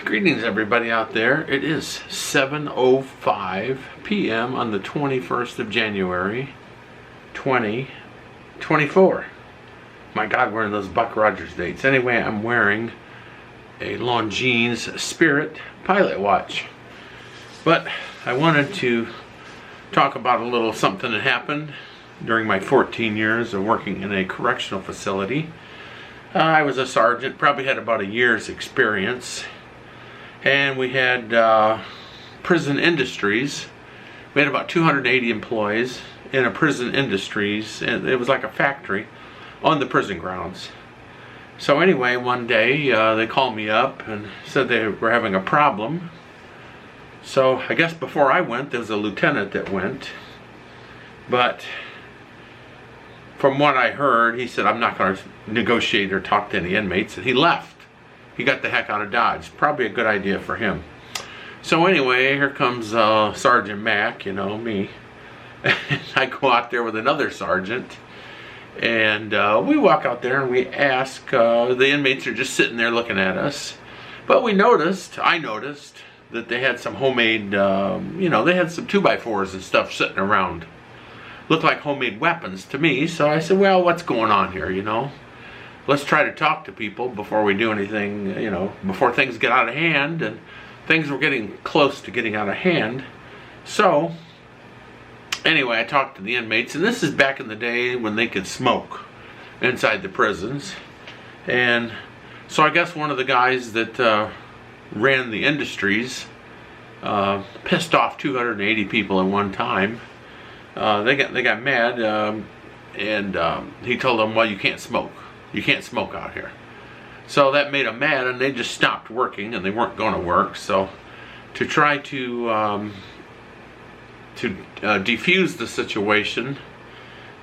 Greetings everybody out there. It is 7:05 p.m. on the 21st of January 2024. My God, we're in those Buck Rogers dates. Anyway, I'm wearing a Longines Spirit pilot watch. But I wanted to talk about a little something that happened during my 14 years of working in a correctional facility. I was a sergeant, probably had about a year's experience. And we had prison industries. We had about 280 employees in a prison industries, and it was like a factory on the prison grounds. So anyway, one day they called me up and said they were having a problem. So I guess before I went, there was a lieutenant that went. But from what I heard, he said, I'm not going to negotiate or talk to any inmates, and he left. He got the heck out of Dodge. Probably a good idea for him. So anyway, here comes Sergeant Mack, you know, me. And I go out there with another sergeant. And we walk out there and we ask, the inmates are just sitting there looking at us. But I noticed that they had some homemade, they had some 2x4s and stuff sitting around. Looked like homemade weapons to me. So I said, well, what's going on here, you know? Let's try to talk to people before we do anything, before things get out of hand. And things were getting close to getting out of hand. So, anyway, I talked to the inmates. And this is back in the day when they could smoke inside the prisons. And so I guess one of the guys that ran the industries pissed off 280 people at one time. They got mad. And he told them, well, you can't smoke. You can't smoke out here. So that made them mad, and they just stopped working, and they weren't going to work. So to try to defuse the situation,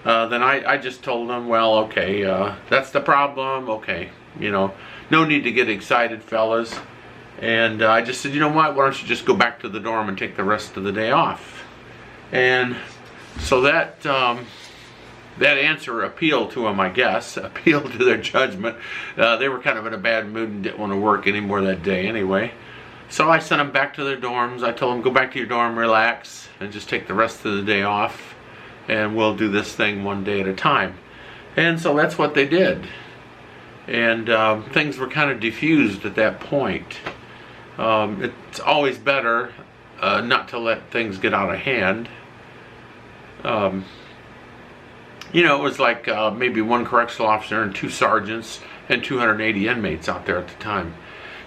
then I just told them, well, okay, that's the problem. Okay, no need to get excited, fellas. And I just said, you know what? Why don't you just go back to the dorm and take the rest of the day off? And so that answer appealed to them, I guess, appealed to their judgment. They were kind of in a bad mood and didn't want to work anymore that day anyway. So I sent them back to their dorms. I told them, go back to your dorm, relax, and just take the rest of the day off, and we'll do this thing one day at a time. And so that's what they did. And things were kind of diffused at that point. It's always better not to let things get out of hand. It was like maybe one correctional officer and 2 sergeants and 280 inmates out there at the time.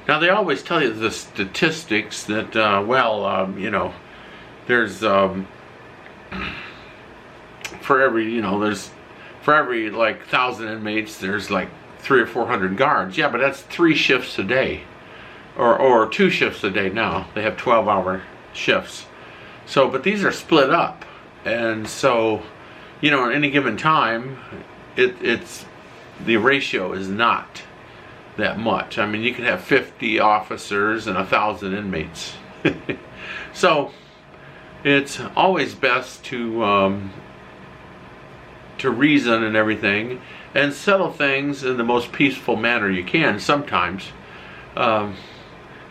Now, they always tell you the statistics that, there's for every like 1,000 inmates, there's like 300 or 400 guards. Yeah, but that's 3 shifts a day, or 2 shifts a day now. They have 12-hour shifts. So, but these are split up, and so, at any given time, it's the ratio is not that much. I mean, you can have 50 officers and 1,000 inmates. So it's always best to reason and everything and settle things in the most peaceful manner you can sometimes. Now,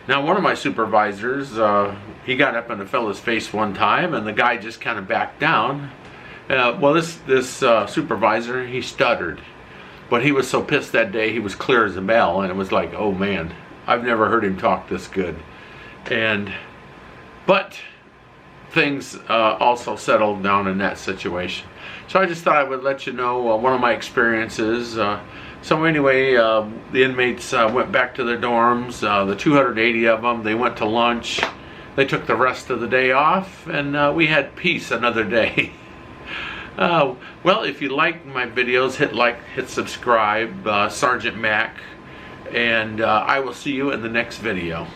one of my supervisors, he got up in a fella's face one time, and the guy just kind of backed down. This supervisor, he stuttered, but he was so pissed that day, he was clear as a bell, and it was like, oh man, I've never heard him talk this good. But things also settled down in that situation. So I just thought I would let you know one of my experiences. So anyway, the inmates went back to their dorms, the 280 of them, they went to lunch, they took the rest of the day off, and we had peace another day. Well, if you like my videos, hit like, hit subscribe, Sergeant Mack, and I will see you in the next video.